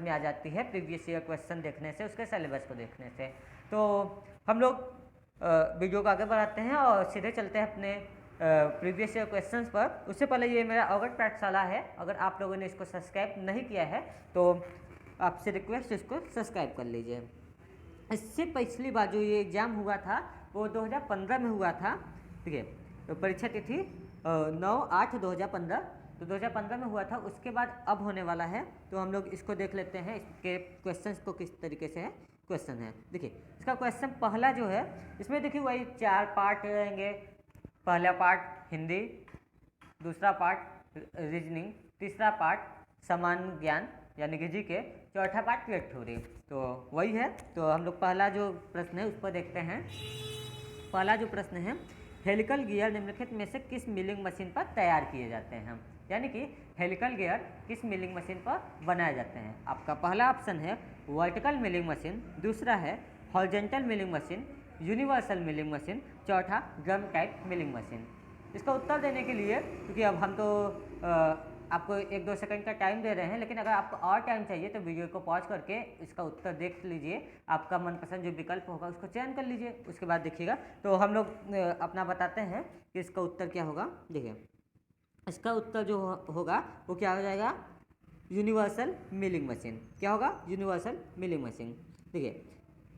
में आ जाती है प्रीवियस ईयर क्वेश्चन देखने से, उसके सिलेबस को देखने से। तो हम लोग वीडियो को आगे बढ़ाते हैं और सीधे चलते हैं अपने प्रीवियस ईयर क्वेश्चंस पर। उससे पहले ये मेरा अवगत पाठशाला है, अगर आप लोगों ने इसको सब्सक्राइब नहीं किया है तो आपसे रिक्वेस्ट इसको सब्सक्राइब कर लीजिए। इससे पिछली बार जो ये एग्ज़ाम हुआ था वो 2015 में हुआ था, ठीक है। तो परीक्षा तिथि 9/8/2015, तो 2015 में हुआ था। उसके बाद अब होने वाला है, तो हम लोग इसको देख लेते हैं इसके क्वेश्चंस को किस तरीके से है क्वेश्चन है। देखिए इसका क्वेश्चन पहला जो है, इसमें देखिए वही 4 पार्ट रहेंगे। पहला पार्ट हिंदी, दूसरा पार्ट रीजनिंग, तीसरा पार्ट सामान्य ज्ञान यानी कि जीके, चौथा पार्ट क्रिएट थ्योरी। तो वही है। तो हम लोग पहला जो प्रश्न है उस पर देखते हैं। पहला जो प्रश्न है, हेलिकल गियर निम्नलिखित में से किस मिलिंग मशीन पर तैयार किए जाते हैं, यानी कि हेलिकल गियर किस मिलिंग मशीन पर बनाए जाते हैं। आपका पहला ऑप्शन है वर्टिकल मिलिंग मशीन, दूसरा है horizontal milling machine, universal milling machine, चौथा ड्रम टाइप मिलिंग मशीन। इसका उत्तर देने के लिए, क्योंकि अब हम तो आपको 1-2 सेकंड का टाइम दे रहे हैं, लेकिन अगर आपको और टाइम चाहिए तो वीडियो को पॉज करके इसका उत्तर देख लीजिए। आपका मनपसंद जो विकल्प होगा उसको चयन कर लीजिए, उसके बाद देखिएगा। तो हम लोग अपना बताते हैं कि इसका उत्तर क्या होगा। देखिए इसका उत्तर जो होगा वो क्या हो जाएगा, यूनिवर्सल मिलिंग मशीन। क्या होगा, यूनिवर्सल मिलिंग मशीन। देखिए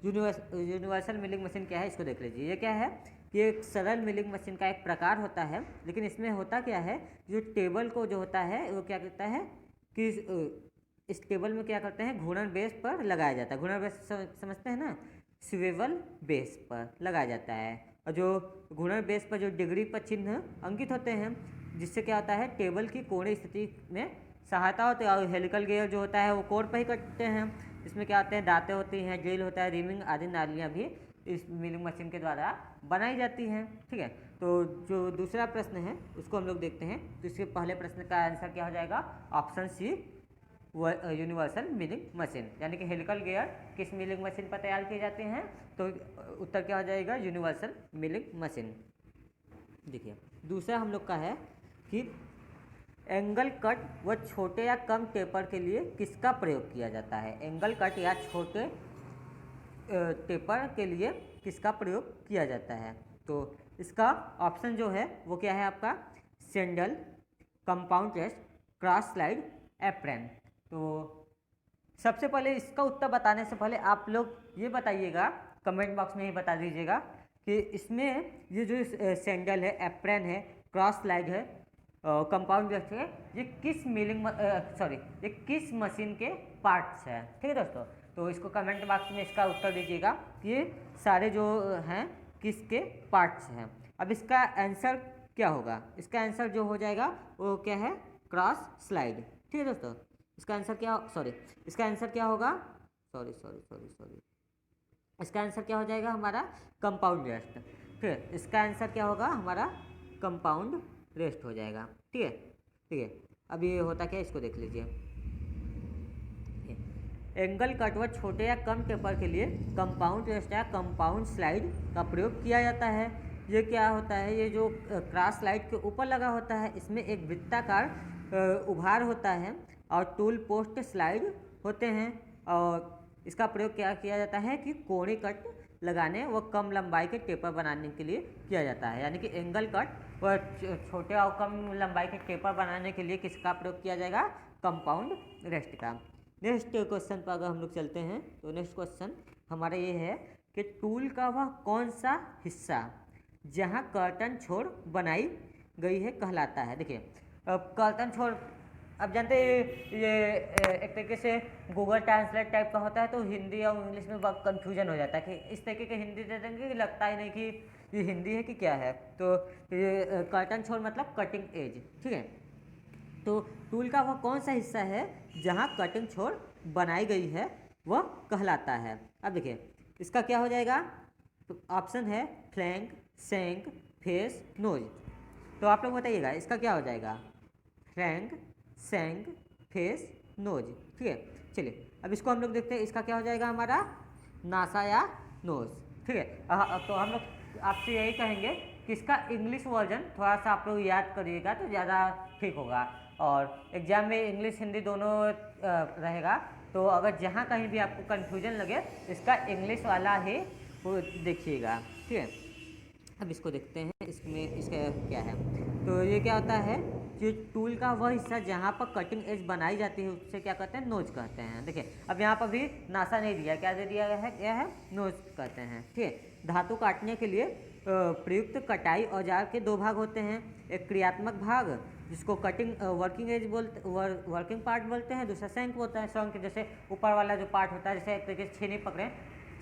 यूनिवर्सल मिलिंग मशीन क्या है इसको देख लीजिए। ये क्या है, ये एक सरल मिलिंग मशीन का एक प्रकार होता है, लेकिन इसमें होता क्या है, जो टेबल को जो होता है वो क्या करता है कि इस टेबल में क्या करते हैं, घूर्णन बेस पर लगाया जाता है। घूर्णन बेस समझते हैं ना, स्विवेल बेस पर लगाया जाता है। और जो घूर्णन बेस पर जो डिग्री पर चिन्ह अंकित होते हैं, जिससे क्या होता है, टेबल की कोणीय स्थिति में सहायता होती है। और हेलिकल गियर जो होता है वो कोण पर ही करते हैं। इसमें क्या होते हैं, दांतें होती हैं, ड्रिल होता है, रिमिंग आदि नालियाँ भी इस मिलिंग मशीन के द्वारा बनाई जाती हैं, ठीक है। तो जो दूसरा प्रश्न है उसको हम लोग देखते हैं। तो इसके पहले प्रश्न का आंसर क्या हो जाएगा, option C universal milling machine, यानी कि हेलिकल गियर किस मिलिंग मशीन पर तैयार किए जाते हैं। तो उत्तर क्या हो जाएगा, यूनिवर्सल मिलिंग मशीन। देखिए दूसरा हम लोग का है कि एंगल कट व छोटे या कम टेपर के लिए किसका प्रयोग किया जाता है। एंगल कट या छोटे टेपर के लिए किसका प्रयोग किया जाता है। तो इसका ऑप्शन जो है वो क्या है आपका, saddle, compound rest, cross slide, apron. तो सबसे पहले इसका उत्तर बताने से पहले आप लोग ये बताइएगा, कमेंट बॉक्स में ही बता दीजिएगा कि इसमें ये जो सैंडल है, एप्रन है, क्रॉस स्लाइड है, कंपाउंड टेस्ट है, ये किस ये किस मशीन के पार्ट्स हैं, ठीक है दोस्तों। तो इसको कमेंट बॉक्स में इसका उत्तर दीजिएगा कि ये सारे जो हैं किसके पार्ट्स हैं। अब इसका आंसर क्या होगा, इसका आंसर जो हो जाएगा वो क्या है, क्रॉस स्लाइड, ठीक है दोस्तों। इसका आंसर क्या, इसका आंसर क्या होगा, इसका आंसर क्या हो जाएगा हमारा, कंपाउंड रेस्ट, ठीक है। इसका आंसर क्या होगा हमारा, कंपाउंड रेस्ट हो जाएगा, ठीक है, ठीक है। अब ये होता क्या, इसको देख लीजिए। एंगल कट व छोटे या कम टेपर के लिए कंपाउंड रेस्ट या कंपाउंड स्लाइड का प्रयोग किया जाता है। ये क्या होता है, ये जो क्रॉस स्लाइड के ऊपर लगा होता है, इसमें एक वृत्ताकार उभार होता है और टूल पोस्ट स्लाइड होते हैं। और इसका प्रयोग क्या किया जाता है कि कोणी कट लगाने व कम लंबाई के टेपर बनाने के लिए किया जाता है। यानी कि एंगल कट व छोटे और कम लंबाई के टेपर बनाने के लिए किसका प्रयोग किया जाएगा, कंपाउंड रेस्ट का। नेक्स्ट क्वेश्चन पर अगर हम लोग चलते हैं तो नेक्स्ट क्वेश्चन हमारा ये है कि टूल का वह कौन सा हिस्सा जहां कर्तन छोर बनाई गई है कहलाता है। देखिए कर्तन छोर अब जानते हैं ये एक तरीके से गूगल ट्रांसलेट टाइप का होता है, तो हिंदी और इंग्लिश में बहुत कन्फ्यूजन हो जाता है कि इस तरीके के हिंदी दे देंगे कि लगता ही नहीं कि ये हिंदी है कि क्या है। तो ये कर्तन छोर मतलब कटिंग एज, ठीक है। तो टूल का वह कौन सा हिस्सा है जहां कटिंग छोर बनाई गई है वह कहलाता है। अब देखिए इसका क्या हो जाएगा, तो ऑप्शन है फ्लैंक, शैंक, फेस, नोज। तो आप लोग बताइएगा इसका क्या हो जाएगा, फ्लैंक, शैंक, फेस, नोज, ठीक है। चलिए अब इसको हम लोग देखते हैं, इसका क्या हो जाएगा हमारा, नासा या नोज, ठीक है। तो हम लोग आपसे यही कहेंगे कि इसका इंग्लिश वर्जन थोड़ा सा आप लोग याद करिएगा तो ज़्यादा ठीक होगा। और एग्जाम में इंग्लिश हिंदी दोनों रहेगा, तो अगर जहाँ कहीं भी आपको कन्फ्यूजन लगे इसका इंग्लिश वाला ही वो देखिएगा, ठीक है। अब इसको देखते हैं, इसमें इसका क्या है। तो ये क्या होता है कि टूल का वह हिस्सा जहाँ पर कटिंग एज बनाई जाती है उससे क्या कहते हैं, नोज कहते हैं। देखिए अब यहाँ पर भी नासा नहीं दिया, क्या दे दिया है, क्या है, नोज कहते हैं, ठीक है। धातु काटने के लिए प्रयुक्त कटाई औजार के दो भाग होते हैं, एक क्रियात्मक भाग जिसको कटिंग वर्किंग एज बोलते वर्किंग पार्ट बोलते हैं, दूसरा शंक होता है। शंक जैसे ऊपर वाला जो पार्ट होता है, जैसे एक तरीके से छेनी पकड़े,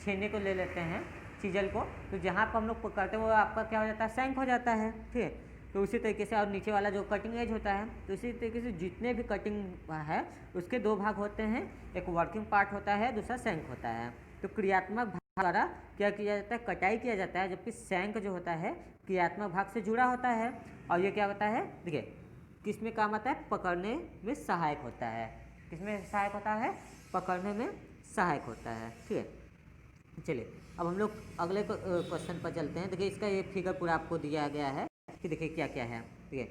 छेनी को ले लेते हैं चीजल को, तो जहाँ पर हम लोग पकड़ते हैं वो आपका क्या हो जाता है, शंक हो जाता है, ठीक है। तो उसी तरीके से और नीचे वाला जो कटिंग एज होता है, तो इसी तरीके से जितने भी कटिंग है उसके दो भाग होते हैं, एक वर्किंग पार्ट होता है, दूसरा शंक होता है। तो क्रियात्मक भाग द्वारा क्या किया जाता है, कटाई किया जाता है, जबकि शंक जो होता है क्रियात्मक भाग से जुड़ा होता है। और ये क्या होता है, देखिए किस में काम आता है, पकड़ने में सहायक होता है। किस में सहायक होता है, पकड़ने में सहायक होता है, ठीक है। चलिए अब हम लोग अगले क्वेश्चन पर चलते हैं। देखिए इसका ये फिगर पूरा आपको दिया गया है कि देखिए क्या क्या है, ठीक है।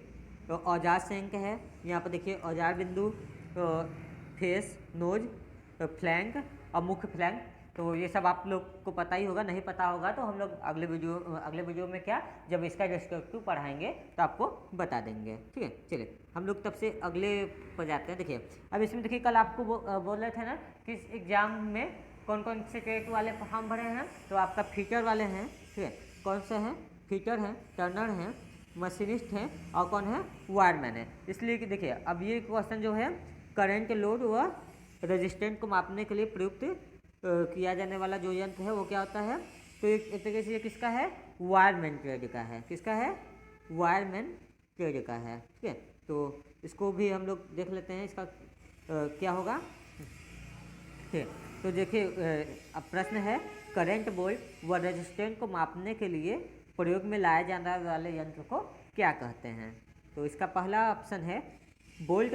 तो औजार शंक है, यहाँ पर देखिए औजार बिंदु, फेस, नोज, फ्लैंक और मुख्य फ्लैंक। तो ये सब आप लोग को पता ही होगा, नहीं पता होगा तो हम लोग अगले वीडियो में क्या, जब इसका डिस्क्रिप्टिव पढ़ाएंगे तो आपको बता देंगे, ठीक है। चलिए हम लोग तब से अगले पर जाते हैं। देखिए अब इसमें देखिए कल आपको बोल रहे थे ना कि इस एग्जाम में कौन कौन से टेट वाले फॉर्म भरे हैं, तो आपका फीटर वाले हैं, ठीक है। कौन से हैं, फीटर हैं, टर्नर हैं, मशीनिस्ट हैं और कौन है, वायरमैन है। इसलिए कि देखिए अब ये क्वेश्चन जो है करंट, लोड व रेजिस्टेंट को मापने के लिए प्रयुक्त किया जाने वाला जो यंत्र है वो क्या होता है, तो एक तरीके से ये किसका है, वायरमैन ट्रेड का है। किसका है, वायरमैन ट्रेड का है, ठीक है। तो इसको भी हम लोग देख लेते हैं, इसका क्या होगा, ठीक है। तो देखिए अब प्रश्न है, करंट, वोल्ट व रेजिस्टेंस को मापने के लिए प्रयोग में लाए जाने वाले यंत्र को क्या कहते हैं। तो इसका पहला ऑप्शन है volt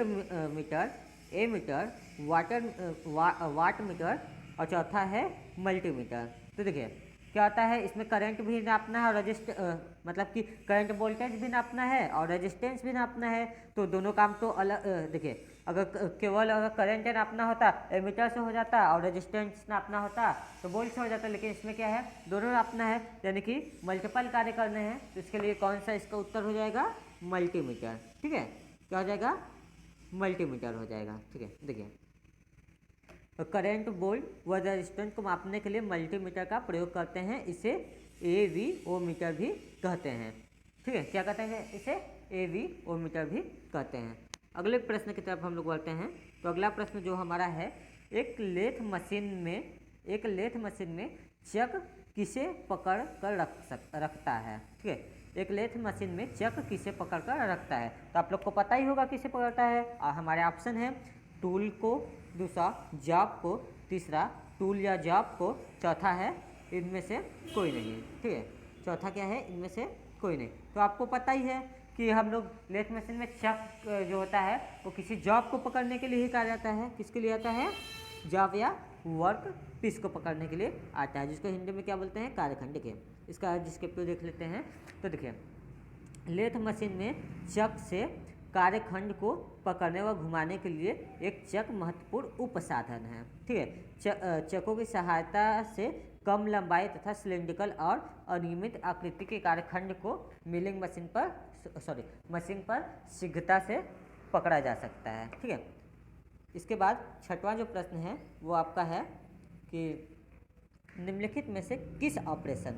meter, ammeter, wattmeter और चौथा है मल्टीमीटर। तो देखिए क्या होता है, इसमें करंट भी नापना है और मतलब कि करंट वोल्टेज भी नापना है और रेजिस्टेंस भी नापना है। तो दोनों काम तो अलग, देखिए अगर केवल अगर करंट नापना होता एमीटर से हो जाता और रेजिस्टेंस नापना होता तो वोल्ट से हो जाता, लेकिन इसमें क्या है, दोनों नापना है, यानी कि मल्टीपल कार्य करने हैं। तो इसके लिए कौन सा इसका उत्तर हो जाएगा, मल्टीमीटर, ठीक है। क्या हो जाएगा, मल्टीमीटर हो जाएगा, ठीक है। देखिए तो करंट, वोल्ट व रेजिस्टेंस को मापने के लिए मल्टीमीटर का प्रयोग करते हैं, इसे AVO मीटर भी कहते हैं, ठीक है। क्या कहते हैं, इसे AVO मीटर भी कहते हैं। अगले प्रश्न की तरफ हम लोग बढ़ते हैं। तो अगला प्रश्न जो हमारा है, एक लेथ मशीन में चक किसे पकड़ कर रखता है, ठीक है। एक लेथ मशीन में चक किसे पकड़ कर रखता है, तो आप लोग को पता ही होगा किसे पकड़ता है। और हमारे ऑप्शन है टूल को, दूसरा जॉब को, तीसरा टूल या जॉब को, चौथा है इनमें से कोई नहीं, ठीक है। चौथा क्या है, इनमें से कोई नहीं। तो आपको पता ही है कि हम लोग लेथ मशीन में चक जो होता है वो किसी जॉब को पकड़ने के लिए ही कहा जाता है। किसके लिए आता है, जॉब या वर्क पीस को पकड़ने के लिए आता है, जिसको हिंदी में क्या बोलते हैं, कार्यखंड। देखिए इसका डिस्क्रिप्टिव देख लेते हैं। तो देखिए लेथ मशीन में चक से कार्यखंड को पकड़ने व घुमाने के लिए एक चक महत्वपूर्ण उपसाधन है, ठीक है। चकों की सहायता से कम लंबाई तथा सिलिंड्रिकल और अनियमित आकृति के कार्यखंड को मिलिंग मशीन पर शीघ्रता से पकड़ा जा सकता है, ठीक है। इसके बाद छठवां जो प्रश्न है वो आपका है कि निम्नलिखित में से किस ऑपरेशन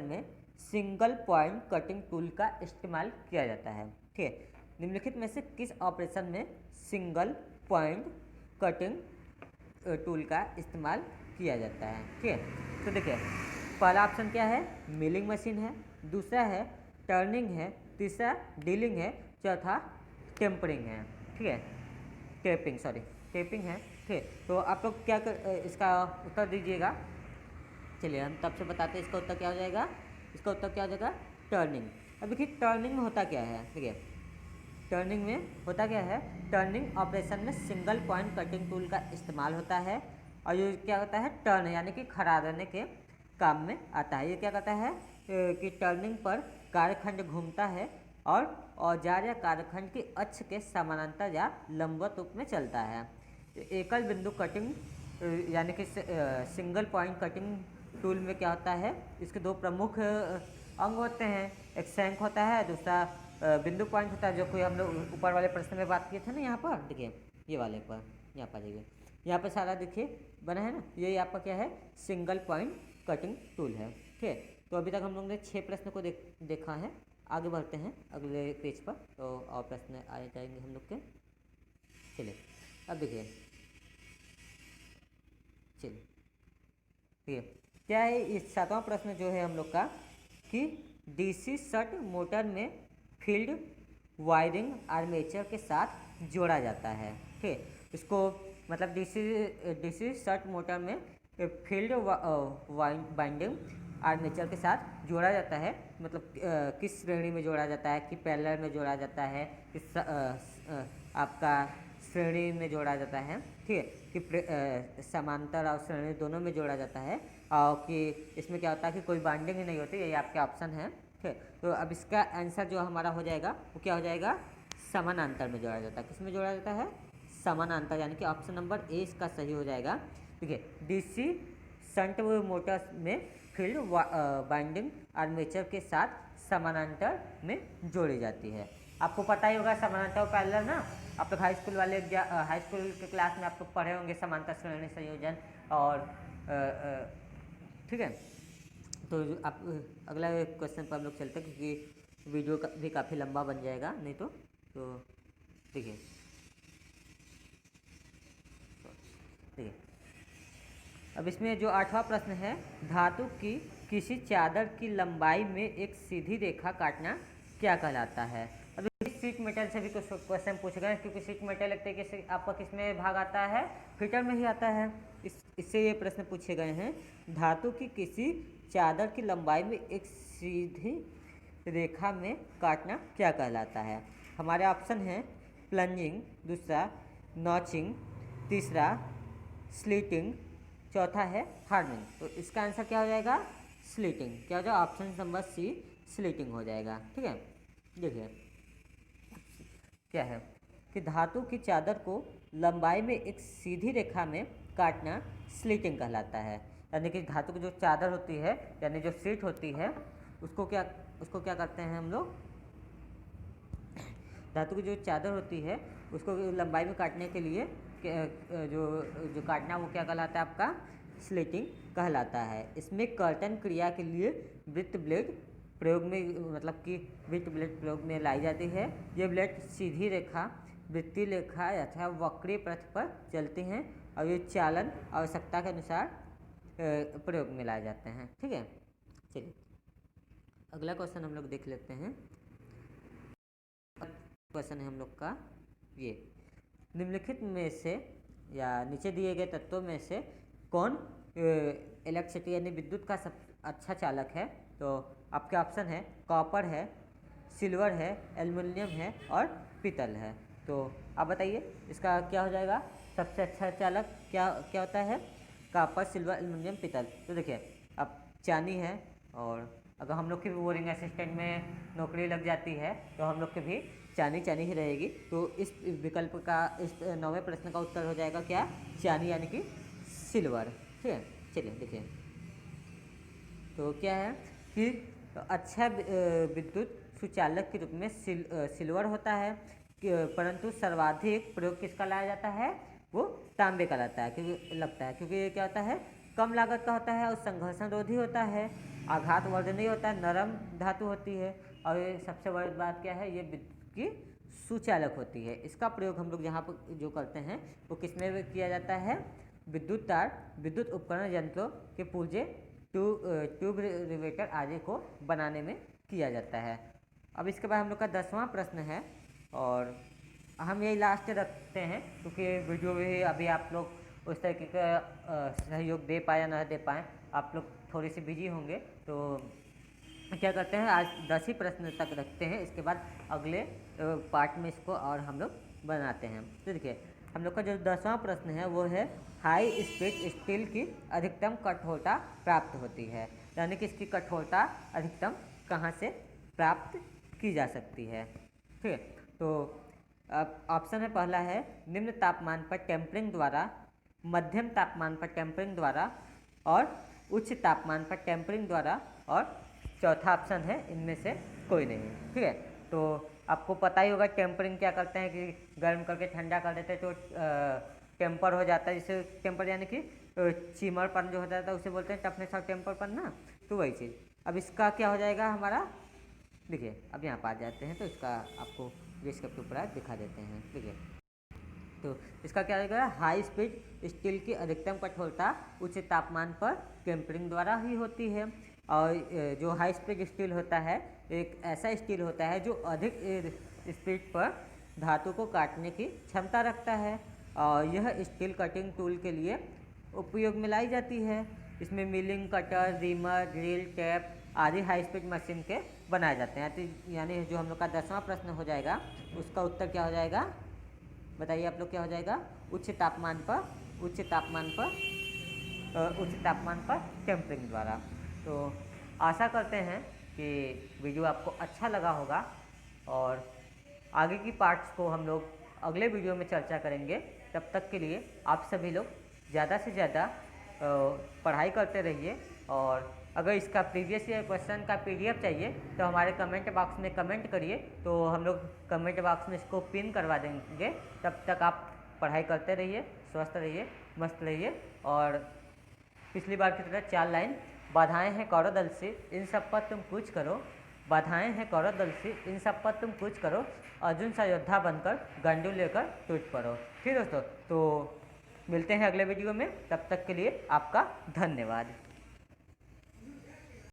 में सिंगल पॉइंट कटिंग टूल का इस्तेमाल किया जाता है, ठीक है। निम्नलिखित में से किस ऑपरेशन में सिंगल पॉइंट कटिंग टूल का इस्तेमाल किया जाता है, ठीक है। तो देखिए पहला ऑप्शन क्या है, मिलिंग मशीन है, दूसरा है टर्निंग है, तीसरा डीलिंग है, चौथा टेम्परिंग है, ठीक है, टेपिंग है, ठीक है। तो आप लोग क्या इसका उत्तर दीजिएगा। चलिए हम तब से बताते हैं इसका उत्तर क्या हो जाएगा। इसका उत्तर क्या हो जाएगा, टर्निंग। अब देखिए टर्निंग में होता क्या है, देखिए टर्निंग में होता क्या है, टर्निंग ऑपरेशन में सिंगल पॉइंट कटिंग टूल का इस्तेमाल होता है और ये क्या होता है, टर्न यानी कि खड़ा रहने के काम में आता है। ये क्या कहता है कि टर्निंग पर कार्यखंड घूमता है और औजार या कार्यखंड की अक्ष के समानांतर या लंबवत रूप में चलता है। एकल बिंदु कटिंग यानी कि सिंगल पॉइंट कटिंग टूल में क्या होता है, इसके दो प्रमुख अंग होते हैं, एक शंख होता है, दूसरा बिंदु पॉइंट होता है, जो कोई हम लोग ऊपर वाले प्रश्न में बात किए थे ना। यहाँ पर देखिए, ये वाले पर यहाँ पर देखिए, यहाँ पर सारा देखिए बना है ना, ये आपका क्या है, सिंगल पॉइंट कटिंग टूल है। ठीक है, तो अभी तक हम लोग ने 6 प्रश्न को देखा है। आगे बढ़ते हैं अगले पेज पर, तो और प्रश्न आ जाएंगे हम लोग के। चलिए अब देखिए, चलिए ठीक है, क्या है इस 7वां प्रश्न जो है हम लोग का, कि डीसी शंट मोटर में फील्ड वायरिंग आर्मेचर के साथ जोड़ा जाता है। ठीक है, इसको मतलब डीसी शंट मोटर में फील्ड वाइंडिंग आर्मेचर के साथ जोड़ा जाता है, मतलब किस श्रेणी में जोड़ा जाता है, कि पैरेलल में जोड़ा जाता है, किस आपका श्रेणी में जोड़ा जाता है। ठीक है, कि समांतर और श्रेणी दोनों में जोड़ा जाता है, और कि इसमें क्या होता है कि कोई बाइंडिंग ही नहीं होती। ये आपके ऑप्शन है। ठीक है, तो अब इसका आंसर जो हमारा हो जाएगा वो क्या हो जाएगा, समानांतर में जोड़ा जाता है। किस में जोड़ा जाता है, समानांतर, यानी कि ऑप्शन नंबर ए इसका सही हो जाएगा। ठीक है, डीसी शंट मोटर्स में फील्ड बाइंडिंग आर्मेचर के साथ समानांतर में जोड़ी जाती है। आपको पता ही होगा समानांतर पैरेलल ना, आप लोग हाई स्कूल वाले हाई स्कूल के क्लास में आप लोग पढ़े होंगे समांतर श्रेणी संयोजन। और ठीक है, तो आप अगला क्वेश्चन पर हम लोग चलते हैं, क्योंकि वीडियो भी काफ़ी लंबा बन जाएगा नहीं तो देखिए देखिए, अब इसमें जो 8वां प्रश्न है, धातु की किसी चादर की लंबाई में एक सीधी रेखा काटना क्या कहलाता है। अब शीट मेटल से भी कुछ क्वेश्चन पूछे गए, क्योंकि शीट मेटल एक तरीके से आपका किस में भाग आता है, फिटर में ही आता है। इससे ये प्रश्न पूछे गए हैं, धातु की किसी चादर की लंबाई में एक सीधी रेखा में काटना क्या कहलाता है। हमारे ऑप्शन हैं प्लंजिंग, दूसरा नॉचिंग, तीसरा स्लीटिंग, चौथा है हार्डनिंग। तो इसका आंसर क्या हो जाएगा, स्लीटिंग। क्या हो जाएगा, ऑप्शन नंबर सी स्लीटिंग हो जाएगा। ठीक है, देखिए क्या है कि धातु की चादर को लंबाई में एक सीधी रेखा में काटना स्लीटिंग कहलाता है। यानी कि धातु की जो चादर होती है, यानी जो शीट होती है, उसको क्या करते हैं हम लोग, धातु की जो चादर होती है उसको लंबाई में काटने के लिए जो काटना वो क्या कहलाता है, आपका स्लीटिंग कहलाता है। इसमें कर्तन क्रिया के लिए वृत्त ब्लेड प्रयोग में, मतलब कि वृत्त ब्लेड प्रयोग में लाई जाती है। ये ब्लेड सीधी रेखा, वृत्तीय रेखा अथवा वक्रीय पथ पर चलती हैं, और ये चालन आवश्यकता के अनुसार प्रयोग में लाए जाते हैं। ठीक है, चलिए अगला क्वेश्चन हम लोग देख लेते हैं। क्वेश्चन है हम लोग का ये, निम्नलिखित में से या नीचे दिए गए तत्वों में से कौन इलेक्ट्रिसिटी यानी विद्युत का सब अच्छा चालक है। तो आपके ऑप्शन है कॉपर है, सिल्वर है, एल्युमिनियम है और पीतल है। तो आप बताइए इसका क्या हो जाएगा, सबसे अच्छा चालक क्या क्या होता है, कॉपर, सिल्वर, एल्युमिनियम, पीतल। तो देखिए अब चांदी है, और अगर हम लोग की भी बोरिंग असिस्टेंट में नौकरी लग जाती है तो हम लोग की भी चांदी ही रहेगी। तो इस विकल्प का, इस 9वें प्रश्न का उत्तर हो जाएगा क्या, चांदी यानी कि सिल्वर। ठीक है, चलिए देखिए, तो क्या है कि अच्छा विद्युत सुचालक के रूप में सिल्वर होता है, परंतु सर्वाधिक प्रयोग किसका लाया जाता है, वो तांबे का लगता है, क्योंकि ये क्या होता है, कम लागत का होता है और संघर्षण रोधी होता है, आघात वर्धनीय होता है, नरम धातु होती है, और ये सबसे बड़ी बात क्या है, ये विद्युत की सुचालक होती है। इसका प्रयोग हम लोग यहाँ पर जो करते हैं वो किसमें किया जाता है, विद्युत तार, विद्युत उपकरण यंत्रों के पुर्जे, ट्यूब रिवेटर आदि को बनाने में किया जाता है। अब इसके बाद हम लोग का 10वां प्रश्न है, और हम यही लास्ट रखते हैं, क्योंकि वीडियो भी अभी आप लोग उस तरीके का सहयोग दे पाए या ना दे पाएँ, आप लोग थोड़ी सी बिजी होंगे। तो क्या करते हैं, आज 10 ही प्रश्न तक रखते हैं, इसके बाद अगले पार्ट में इसको और हम लोग बनाते हैं। तो देखिए हम लोग का जो 10वां प्रश्न है वो है, हाई स्पीड स्टील की अधिकतम कठोरता प्राप्त होती है। यानी कि इसकी कठोरता अधिकतम कहाँ से प्राप्त की जा सकती है। ठीक है, तो ऑप्शन में पहला है निम्न तापमान पर टेम्परिंग द्वारा, मध्यम तापमान पर टेम्परिंग द्वारा और उच्च तापमान पर टेम्परिंग द्वारा, और चौथा ऑप्शन है इनमें से कोई नहीं। ठीक है, तो आपको पता ही होगा टेम्परिंग क्या करते हैं कि गर्म करके ठंडा कर देते हैं तो टेम्पर हो जाता है। जिसे टेम्पर यानी कि चीमरपन जो होता है उसे बोलते हैं टफनेस और टेम्परपन ना, तो वही चीज़। अब इसका क्या हो जाएगा हमारा, देखिए अब यहाँ पर आ जाते हैं तो इसका आपको रिस्क पेपर दिखा देते हैं। देखिए तो इसका क्या रहेगा, हाई स्पीड स्टील की अधिकतम कठोरता उच्च तापमान पर टेम्परिंग द्वारा ही होती है। और जो हाई स्पीड स्टील होता है एक ऐसा स्टील होता है जो अधिक स्पीड पर धातु को काटने की क्षमता रखता है, और यह स्टील कटिंग टूल के लिए उपयोग में लाई जाती है। इसमें milling, cutter, reamer, drill, tap आदि हाई स्पीड मशीन के बनाए जाते हैं। तो यानी जो हम लोग का 10वां प्रश्न हो जाएगा उसका उत्तर क्या हो जाएगा, बताइए आप लोग, क्या हो जाएगा, उच्च तापमान पर टेम्परिंग द्वारा। तो आशा करते हैं कि वीडियो आपको अच्छा लगा होगा, और आगे की पार्ट्स को हम लोग अगले वीडियो में चर्चा करेंगे। तब तक के लिए आप सभी लोग ज़्यादा से ज़्यादा पढ़ाई करते रहिए, और अगर इसका प्रीवियस ईयर क्वेश्चन का PDF चाहिए तो हमारे कमेंट बॉक्स में कमेंट करिए, तो हम लोग कमेंट बॉक्स में इसको पिन करवा देंगे। तब तक आप पढ़ाई करते रहिए, स्वस्थ रहिए, मस्त रहिए। और पिछली बार की तरह 4 लाइन, बाधाएं हैं कौरव दल से इन सब पर तुम कुछ करो, बाधाएं हैं कौरव दल से इन सब पर तुम कुछ करो, अर्जुन सा योद्धा बनकर गंडू लेकर टूट पड़ो। ठीक दोस्तों, तो मिलते हैं अगले वीडियो में, तब तक के लिए आपका धन्यवाद।